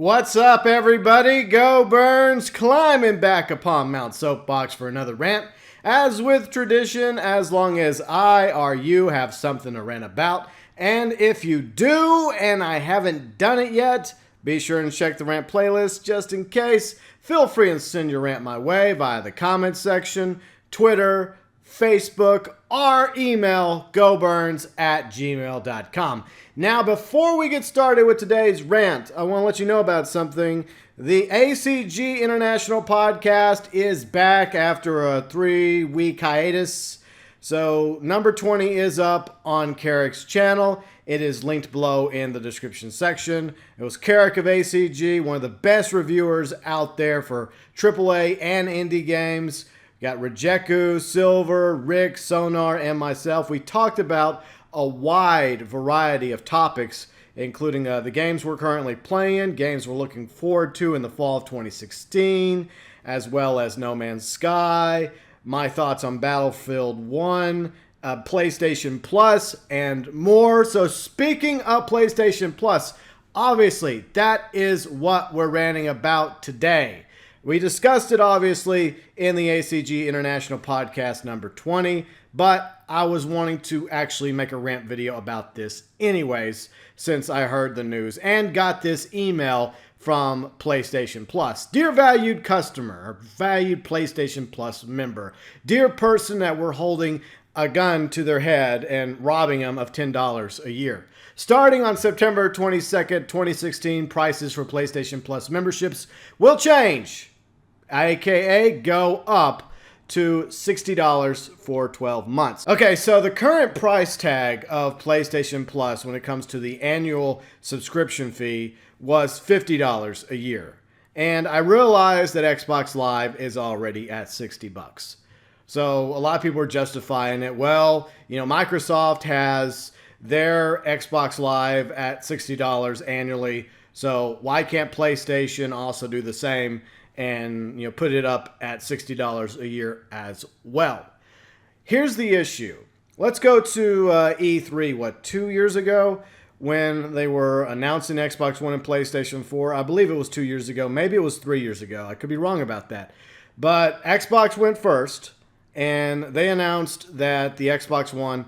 What's up, everybody? GeauxBurns climbing back upon Mount Soapbox for another rant. As with tradition, as long as I or you have something to rant about. And if you do, and I haven't done it yet, be sure and check the rant playlist just in case. Feel free and send your rant my way via the comments section, Twitter, Facebook, or email GeauxBurns@gmail.com. Now, before we get started with today's rant, I want to let you know about something. The ACG International podcast is back after a 3-week hiatus. So, number 20 is up on Carrick's channel. It is linked below in the description section. It was Carrick of ACG, one of the best reviewers out there for AAA and indie games. Got Rajeku, Silver, Rick, Sonar, and myself. We talked about a wide variety of topics, including the games we're currently playing, games we're looking forward to in the fall of 2016, as well as No Man's Sky, my thoughts on Battlefield 1, PlayStation Plus, and more. So speaking of PlayStation Plus, obviously that is what we're ranting about today. We discussed it, obviously, in the ACG International Podcast number 20, but I was wanting to actually make a rant video about this anyways, since I heard the news and got this email from PlayStation Plus. Dear valued customer, or valued PlayStation Plus member, dear person that we're holding a gun to their head and robbing them of $10 a year. Starting on September 22nd, 2016, prices for PlayStation Plus memberships will change, aka go up to $60 for 12 months. Okay, so the current price tag of PlayStation Plus when it comes to the annual subscription fee was $50 a year. And I realized that Xbox Live is already at $60. So a lot of people are justifying it. Well, you know, Microsoft has their Xbox Live at $60 annually. So why can't PlayStation also do the same and, you know, put it up at $60 a year as well? Here's the issue. Let's go to E3, 2 years ago, when they were announcing Xbox One and PlayStation 4. I believe it was 2 years ago. Maybe it was 3 years ago. I could be wrong about that. But Xbox went first, and they announced that the Xbox One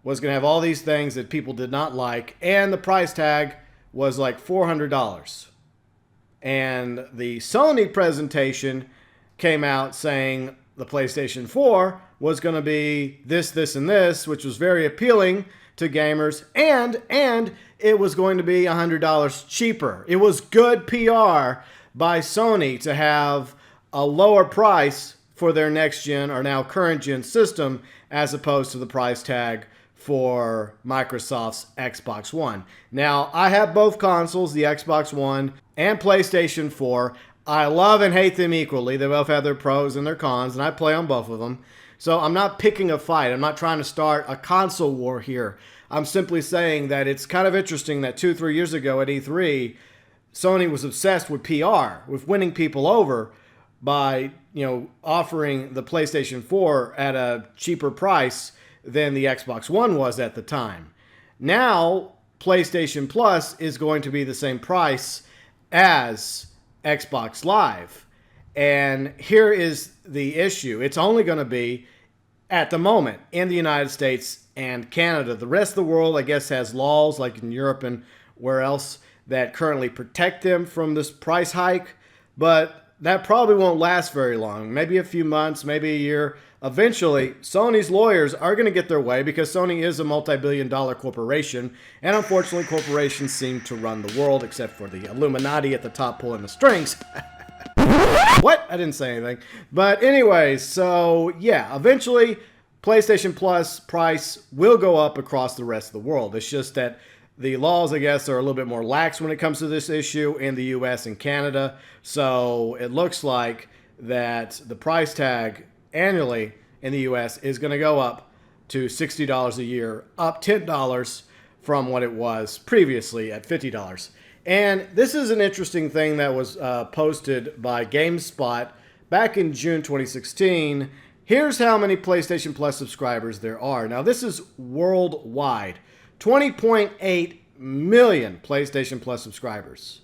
was going to have all these things that people did not like, and the price tag was like $400. And the Sony presentation came out saying the PlayStation 4 was going to be this, this, and this, which was very appealing to gamers, and it was going to be $100 cheaper. It was good PR by Sony to have a lower price for their next-gen or now current-gen system as opposed to the price tag for Microsoft's Xbox One. Now, I have both consoles, the Xbox One and PlayStation 4. I love and hate them equally. They both have their pros and their cons, and I play on both of them. So I'm not picking a fight. I'm not trying to start a console war here. I'm simply saying that it's kind of interesting that 2-3 years ago at E3, Sony was obsessed with PR, with winning people over by, you know, offering the PlayStation 4 at a cheaper price than the Xbox One was at the time. Now, PlayStation Plus is going to be the same price as Xbox Live. And here is the issue. It's only going to be, at the moment, in the United States and Canada. The rest of the world, I guess, has laws, like in Europe and where else, that currently protect them from this price hike. But that probably won't last very long. Maybe a few months, maybe a year. Eventually, Sony's lawyers are going to get their way because Sony is a multi-billion-dollar corporation, and unfortunately, corporations seem to run the world, except for the Illuminati at the top pulling the strings. What? I didn't say anything. But anyways, so yeah, eventually, PlayStation Plus price will go up across the rest of the world. It's just that the laws, I guess, are a little bit more lax when it comes to this issue in the US and Canada. So it looks like that the price tag annually in the US is going to go up to $60 a year, up $10 from what it was previously at $50. And this is an interesting thing that was posted by GameSpot back in June 2016. Here's how many PlayStation Plus subscribers there are. Now, this is worldwide. 20.8 million PlayStation Plus subscribers.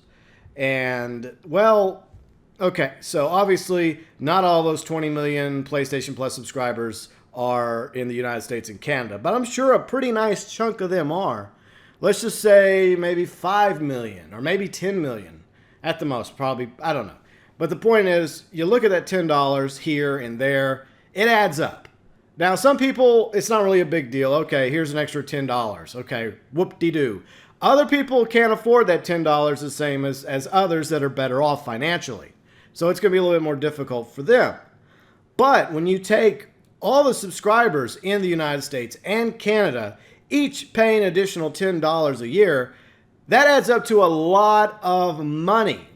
And, well, okay, so obviously not all those 20 million PlayStation Plus subscribers are in the United States and Canada, but I'm sure a pretty nice chunk of them are. Let's just say maybe 5 million or maybe 10 million at the most, probably, I don't know. But the point is, you look at that $10 here and there, it adds up. Now, some people, it's not really a big deal. Okay, here's an extra $10. Okay, whoop-de-doo. Other people can't afford that $10 the same as others that are better off financially. So it's going to be a little bit more difficult for them. But when you take all the subscribers in the United States and Canada, each paying an additional $10 a year, that adds up to a lot of money.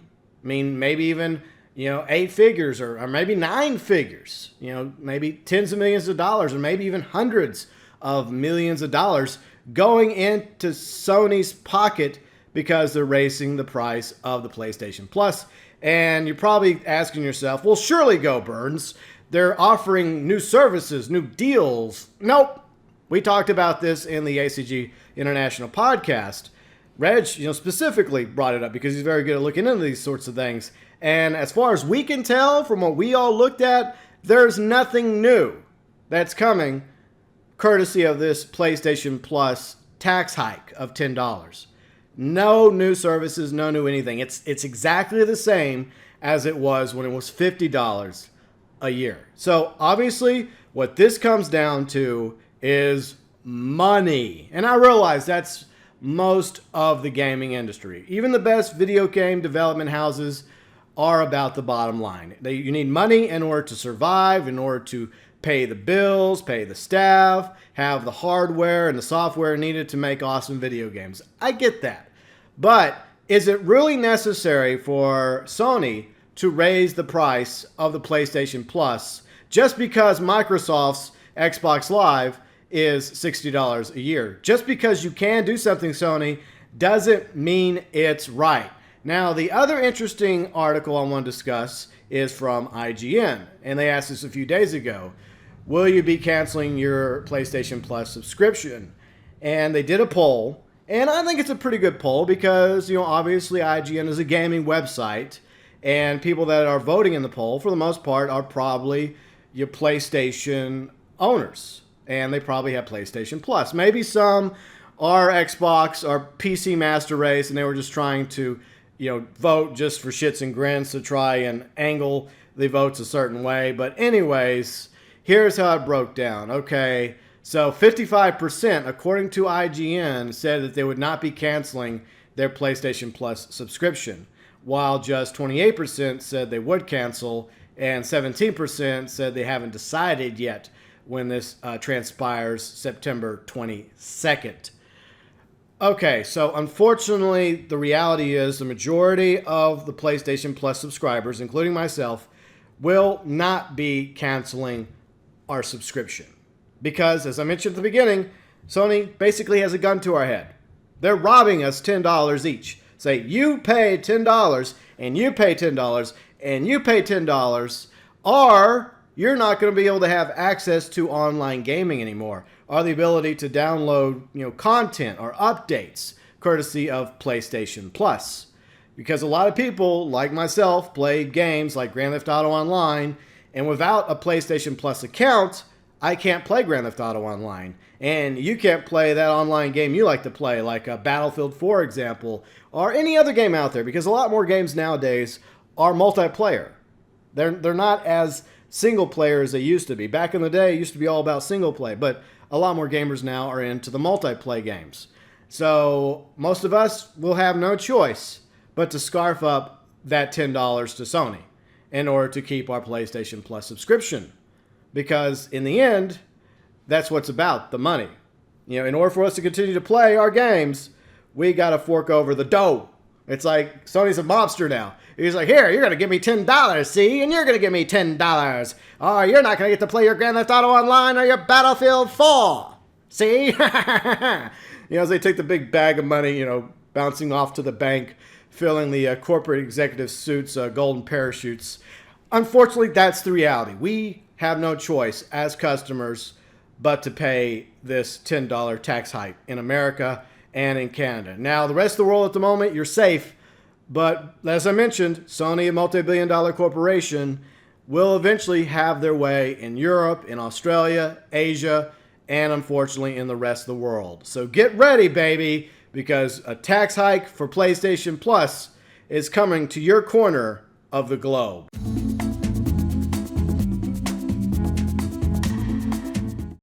I mean, maybe even, 8 figures or maybe 9 figures, maybe tens of millions of dollars or maybe even hundreds of millions of dollars going into Sony's pocket because they're raising the price of the PlayStation Plus. And you're probably asking yourself, well, surely GeauxBurns, they're offering new services, new deals. Nope. We talked about this in the ACG International podcast. Reg, specifically brought it up because he's very good at looking into these sorts of things. And as far as we can tell from what we all looked at, there's nothing new that's coming courtesy of this PlayStation Plus tax hike of $10. No new services, no new anything. It's exactly the same as it was when it was $50 a year. So obviously what this comes down to is money. And I realize that's most of the gaming industry. Even the best video game development houses are about the bottom line. You need money in order to survive, in order to pay the bills, pay the staff, have the hardware and the software needed to make awesome video games. I get that. But is it really necessary for Sony to raise the price of the PlayStation Plus just because Microsoft's Xbox Live is $60 a year? Just because you can do something, Sony, doesn't mean it's right. Now, the other interesting article I want to discuss is from IGN, and they asked us a few days ago, will you be canceling your PlayStation Plus subscription? And they did a poll, and I think it's a pretty good poll because, obviously IGN is a gaming website, and people that are voting in the poll, for the most part, are probably your PlayStation owners, and they probably have PlayStation Plus. Maybe some are Xbox or PC Master Race, and they were just trying to vote just for shits and grins to try and angle the votes a certain way. But anyways, here's how it broke down. Okay, so 55%, according to IGN, said that they would not be canceling their PlayStation Plus subscription, while just 28% said they would cancel, and 17% said they haven't decided yet when this transpires September 22nd. Okay, so unfortunately, the reality is the majority of the PlayStation Plus subscribers, including myself, will not be canceling our subscription. Because, as I mentioned at the beginning, Sony basically has a gun to our head. They're robbing us $10 each. Say, you pay $10, and you pay $10, and you pay $10, or you're not going to be able to have access to online gaming anymore, or the ability to download, content or updates courtesy of PlayStation Plus. Because a lot of people, like myself, play games like Grand Theft Auto Online, and without a PlayStation Plus account, I can't play Grand Theft Auto Online. And you can't play that online game you like to play, like Battlefield 4 example, or any other game out there, because a lot more games nowadays are multiplayer. They're not as single player as they used to be. Back in the day, it used to be all about single play, but a lot more gamers now are into the multiplayer games. So most of us will have no choice but to scarf up that $10 to Sony in order to keep our PlayStation Plus subscription. Because in the end, that's what's about, the money. In order for us to continue to play our games, we got to fork over the dough. It's like Sony's a mobster now. He's like, here, you're going to give me $10, see? And you're going to give me $10. Or you're not going to get to play your Grand Theft Auto Online or your Battlefield 4. See? As they take the big bag of money, bouncing off to the bank, filling the corporate executive suits, golden parachutes. Unfortunately, that's the reality. We have no choice as customers but to pay this $10 tax hike in America and in Canada. Now, the rest of the world at the moment, you're safe, But as I mentioned, Sony, a multi-billion-dollar corporation, will eventually have their way in Europe, in Australia, Asia, and unfortunately in the rest of the world. So get ready, baby, because a tax hike for PlayStation Plus is coming to your corner of the globe.